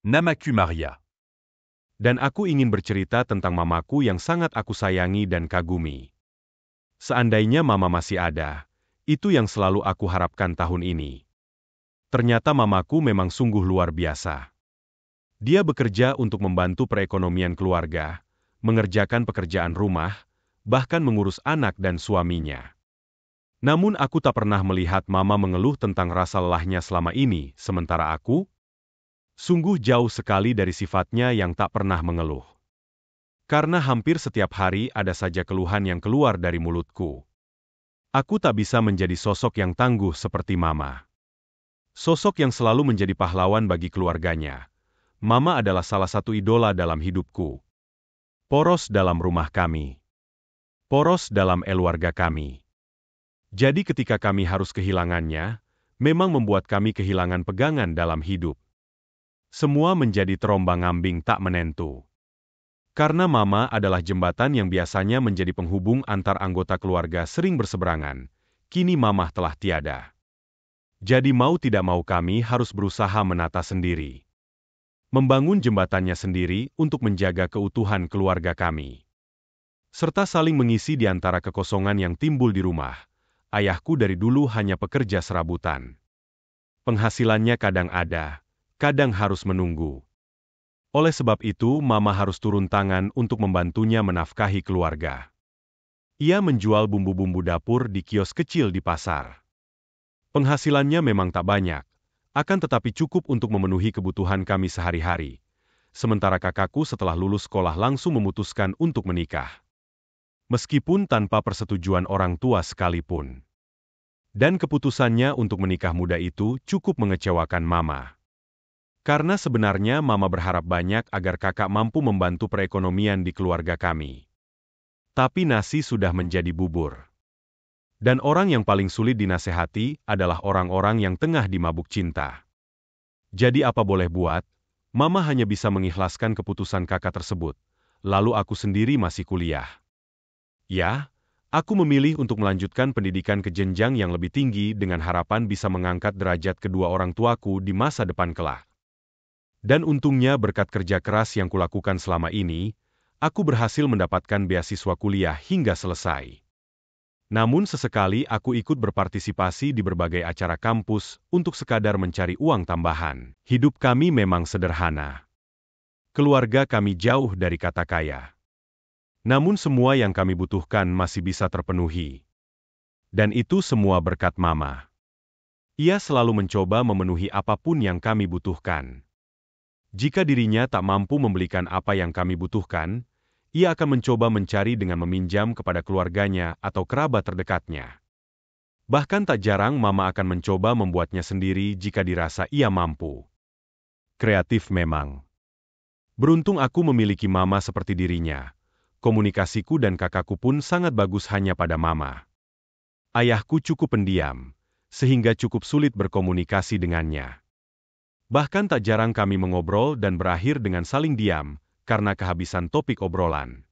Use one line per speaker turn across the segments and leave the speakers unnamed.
Namaku Maria.
Dan aku ingin bercerita tentang mamaku yang sangat aku sayangi dan kagumi. Seandainya mama masih ada, itu yang selalu aku harapkan tahun ini. Ternyata mamaku memang sungguh luar biasa. Dia bekerja untuk membantu perekonomian keluarga, mengerjakan pekerjaan rumah, bahkan mengurus anak dan suaminya. Namun aku tak pernah melihat mama mengeluh tentang rasa lelahnya selama ini, sementara aku sungguh jauh sekali dari sifatnya yang tak pernah mengeluh. Karena hampir setiap hari ada saja keluhan yang keluar dari mulutku. Aku tak bisa menjadi sosok yang tangguh seperti mama. Sosok yang selalu menjadi pahlawan bagi keluarganya. Mama adalah salah satu idola dalam hidupku. Poros dalam rumah kami. Poros dalam keluarga kami. Jadi ketika kami harus kehilangannya, memang membuat kami kehilangan pegangan dalam hidup. Semua menjadi terombang-ambing tak menentu. Karena mama adalah jembatan yang biasanya menjadi penghubung antar anggota keluarga sering berseberangan, kini mama telah tiada. Jadi mau tidak mau kami harus berusaha menata sendiri. Membangun jembatannya sendiri untuk menjaga keutuhan keluarga kami. Serta saling mengisi di antara kekosongan yang timbul di rumah. Ayahku dari dulu hanya pekerja serabutan. Penghasilannya kadang ada, kadang harus menunggu. Oleh sebab itu, mama harus turun tangan untuk membantunya menafkahi keluarga. Ia menjual bumbu-bumbu dapur di kios kecil di pasar. Penghasilannya memang tak banyak, akan tetapi cukup untuk memenuhi kebutuhan kami sehari-hari. Sementara kakakku setelah lulus sekolah langsung memutuskan untuk menikah. Meskipun tanpa persetujuan orang tua sekalipun. Dan keputusannya untuk menikah muda itu cukup mengecewakan mama. Karena sebenarnya mama berharap banyak agar kakak mampu membantu perekonomian di keluarga kami. Tapi nasi sudah menjadi bubur. Dan orang yang paling sulit dinasehati adalah orang-orang yang tengah dimabuk cinta. Jadi apa boleh buat, mama hanya bisa mengikhlaskan keputusan kakak tersebut. Lalu aku sendiri masih kuliah. Ya, aku memilih untuk melanjutkan pendidikan ke jenjang yang lebih tinggi dengan harapan bisa mengangkat derajat kedua orang tuaku di masa depan kelak. Dan untungnya berkat kerja keras yang kulakukan selama ini, aku berhasil mendapatkan beasiswa kuliah hingga selesai. Namun sesekali aku ikut berpartisipasi di berbagai acara kampus untuk sekadar mencari uang tambahan. Hidup kami memang sederhana. Keluarga kami jauh dari kata kaya. Namun semua yang kami butuhkan masih bisa terpenuhi. Dan itu semua berkat mama. Ia selalu mencoba memenuhi apapun yang kami butuhkan. Jika dirinya tak mampu membelikan apa yang kami butuhkan, ia akan mencoba mencari dengan meminjam kepada keluarganya atau kerabat terdekatnya. Bahkan tak jarang mama akan mencoba membuatnya sendiri jika dirasa ia mampu. Kreatif memang. Beruntung aku memiliki mama seperti dirinya. Komunikasiku dan kakakku pun sangat bagus hanya pada mama. Ayahku cukup pendiam, sehingga cukup sulit berkomunikasi dengannya. Bahkan tak jarang kami mengobrol dan berakhir dengan saling diam, karena kehabisan topik obrolan.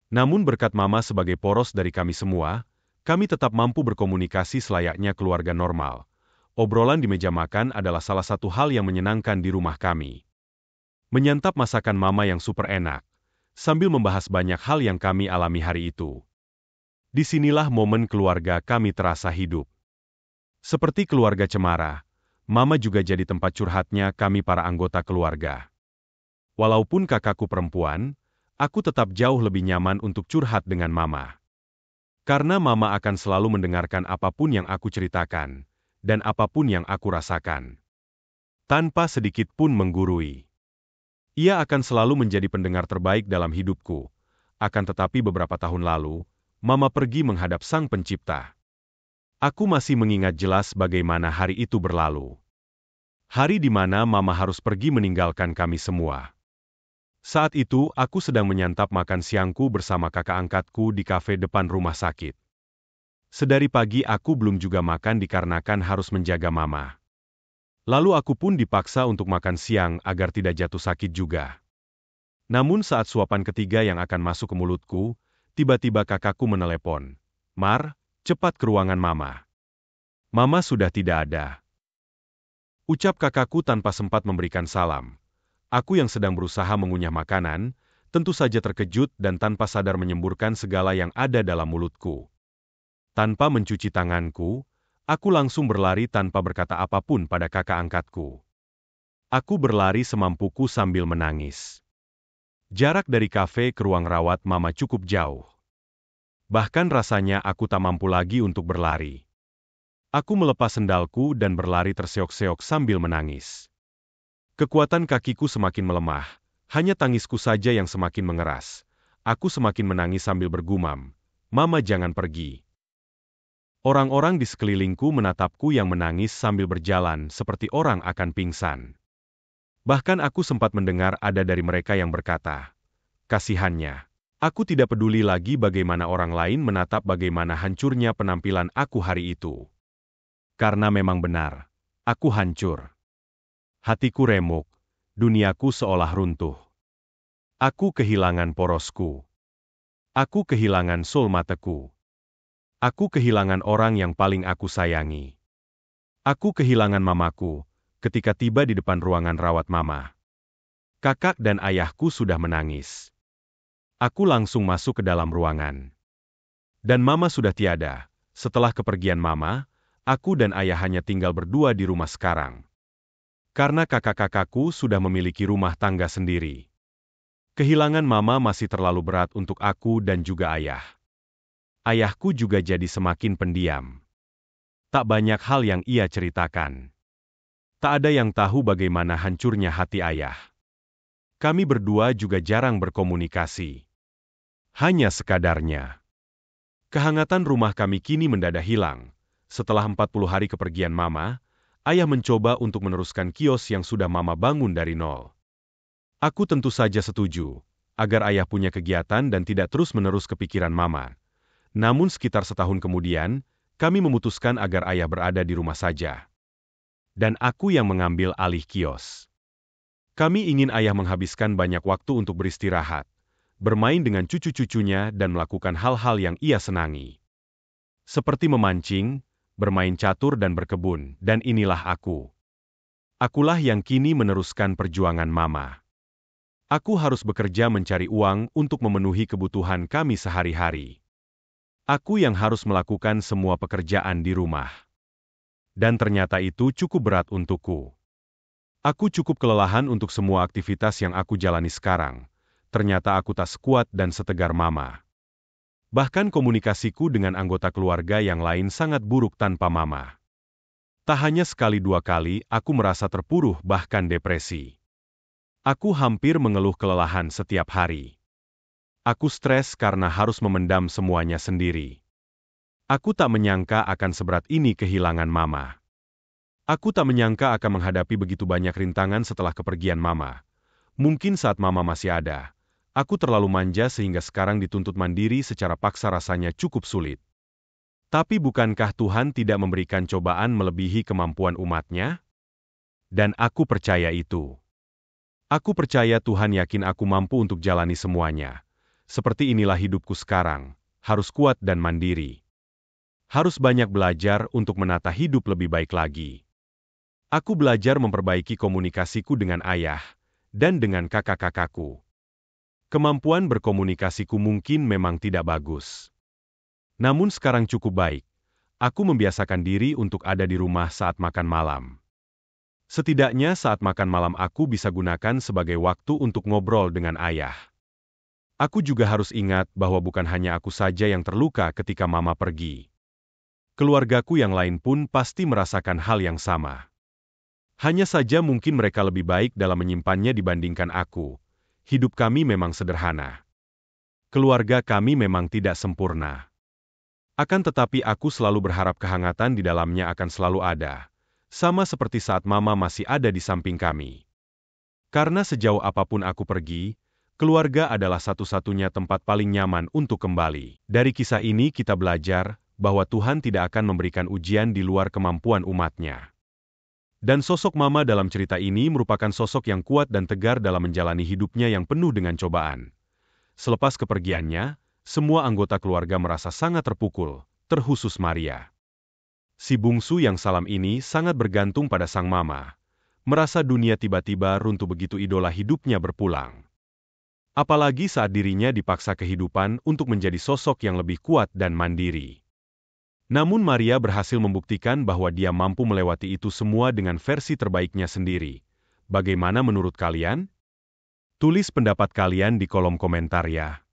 Namun berkat mama sebagai poros dari kami semua, kami tetap mampu berkomunikasi selayaknya keluarga normal. Obrolan di meja makan adalah salah satu hal yang menyenangkan di rumah kami. Menyantap masakan mama yang super enak, sambil membahas banyak hal yang kami alami hari itu. Disinilah momen keluarga kami terasa hidup. Seperti keluarga cemara, mama juga jadi tempat curhatnya kami para anggota keluarga. Walaupun kakakku perempuan, aku tetap jauh lebih nyaman untuk curhat dengan mama. Karena mama akan selalu mendengarkan apapun yang aku ceritakan, dan apapun yang aku rasakan. Tanpa sedikit pun menggurui. Ia akan selalu menjadi pendengar terbaik dalam hidupku. Akan tetapi beberapa tahun lalu, mama pergi menghadap Sang Pencipta. Aku masih mengingat jelas bagaimana hari itu berlalu. Hari di mana mama harus pergi meninggalkan kami semua. Saat itu, aku sedang menyantap makan siangku bersama kakak angkatku di kafe depan rumah sakit. Sedari pagi aku belum juga makan dikarenakan harus menjaga mama. Lalu aku pun dipaksa untuk makan siang agar tidak jatuh sakit juga. Namun saat suapan ketiga yang akan masuk ke mulutku, tiba-tiba kakakku menelepon. "Mar, cepat ke ruangan mama. Mama sudah tidak ada." Ucap kakakku tanpa sempat memberikan salam. Aku yang sedang berusaha mengunyah makanan, tentu saja terkejut dan tanpa sadar menyemburkan segala yang ada dalam mulutku. Tanpa mencuci tanganku, aku langsung berlari tanpa berkata apapun pada kakak angkatku. Aku berlari semampuku sambil menangis. Jarak dari kafe ke ruang rawat Mama cukup jauh. Bahkan rasanya aku tak mampu lagi untuk berlari. Aku melepas sendalku dan berlari terseok-seok sambil menangis. Kekuatan kakiku semakin melemah, hanya tangisku saja yang semakin mengeras. Aku semakin menangis sambil bergumam, "Mama jangan pergi." Orang-orang di sekelilingku menatapku yang menangis sambil berjalan seperti orang akan pingsan. Bahkan aku sempat mendengar ada dari mereka yang berkata, "Kasihannya." Aku tidak peduli lagi bagaimana orang lain menatap bagaimana hancurnya penampilan aku hari itu. Karena memang benar, aku hancur. Hatiku remuk, duniaku seolah runtuh. Aku kehilangan porosku. Aku kehilangan soulmate-ku. Aku kehilangan orang yang paling aku sayangi. Aku kehilangan mamaku, ketika tiba di depan ruangan rawat Mama. Kakak dan ayahku sudah menangis. Aku langsung masuk ke dalam ruangan. Dan Mama sudah tiada. Setelah kepergian Mama, aku dan ayah hanya tinggal berdua di rumah sekarang. Karena kakak-kakakku sudah memiliki rumah tangga sendiri. Kehilangan Mama masih terlalu berat untuk aku dan juga ayah. Ayahku juga jadi semakin pendiam. Tak banyak hal yang ia ceritakan. Tak ada yang tahu bagaimana hancurnya hati ayah. Kami berdua juga jarang berkomunikasi. Hanya sekadarnya. Kehangatan rumah kami kini mendadak hilang. Setelah 40 hari kepergian Mama, ayah mencoba untuk meneruskan kios yang sudah Mama bangun dari nol. Aku tentu saja setuju, agar ayah punya kegiatan dan tidak terus-menerus kepikiran Mama. Namun sekitar setahun kemudian, kami memutuskan agar ayah berada di rumah saja. Dan aku yang mengambil alih kios. Kami ingin ayah menghabiskan banyak waktu untuk beristirahat, bermain dengan cucu-cucunya dan melakukan hal-hal yang ia senangi. Seperti memancing, bermain catur dan berkebun, dan inilah aku. Akulah yang kini meneruskan perjuangan Mama. Aku harus bekerja mencari uang untuk memenuhi kebutuhan kami sehari-hari. Aku yang harus melakukan semua pekerjaan di rumah. Dan ternyata itu cukup berat untukku. Aku cukup kelelahan untuk semua aktivitas yang aku jalani sekarang. Ternyata aku tak sekuat dan setegar Mama. Bahkan komunikasiku dengan anggota keluarga yang lain sangat buruk tanpa Mama. Tak hanya sekali dua kali, aku merasa terpuruk bahkan depresi. Aku hampir mengeluh kelelahan setiap hari. Aku stres karena harus memendam semuanya sendiri. Aku tak menyangka akan seberat ini kehilangan Mama. Aku tak menyangka akan menghadapi begitu banyak rintangan setelah kepergian Mama. Mungkin saat Mama masih ada, aku terlalu manja sehingga sekarang dituntut mandiri secara paksa rasanya cukup sulit. Tapi bukankah Tuhan tidak memberikan cobaan melebihi kemampuan umat-Nya? Dan aku percaya itu. Aku percaya Tuhan yakin aku mampu untuk jalani semuanya. Seperti inilah hidupku sekarang, harus kuat dan mandiri. Harus banyak belajar untuk menata hidup lebih baik lagi. Aku belajar memperbaiki komunikasiku dengan ayah, dan dengan kakak-kakakku. Kemampuan berkomunikasiku mungkin memang tidak bagus. Namun sekarang cukup baik. Aku membiasakan diri untuk ada di rumah saat makan malam. Setidaknya saat makan malam aku bisa gunakan sebagai waktu untuk ngobrol dengan ayah. Aku juga harus ingat bahwa bukan hanya aku saja yang terluka ketika Mama pergi. Keluargaku yang lain pun pasti merasakan hal yang sama. Hanya saja mungkin mereka lebih baik dalam menyimpannya dibandingkan aku. Hidup kami memang sederhana. Keluarga kami memang tidak sempurna. Akan tetapi aku selalu berharap kehangatan di dalamnya akan selalu ada. Sama seperti saat Mama masih ada di samping kami. Karena sejauh apapun aku pergi, keluarga adalah satu-satunya tempat paling nyaman untuk kembali. Dari kisah ini kita belajar bahwa Tuhan tidak akan memberikan ujian di luar kemampuan umat-Nya. Dan sosok Mama dalam cerita ini merupakan sosok yang kuat dan tegar dalam menjalani hidupnya yang penuh dengan cobaan. Selepas kepergiannya, semua anggota keluarga merasa sangat terpukul, terkhusus Maria. Si bungsu yang salam ini sangat bergantung pada sang Mama. merasa dunia tiba-tiba runtuh begitu idola hidupnya berpulang. Apalagi saat dirinya dipaksa kehidupan untuk menjadi sosok yang lebih kuat dan mandiri. Namun Maria berhasil membuktikan bahwa dia mampu melewati itu semua dengan versi terbaiknya sendiri. Bagaimana menurut kalian? Tulis pendapat kalian di kolom komentar ya.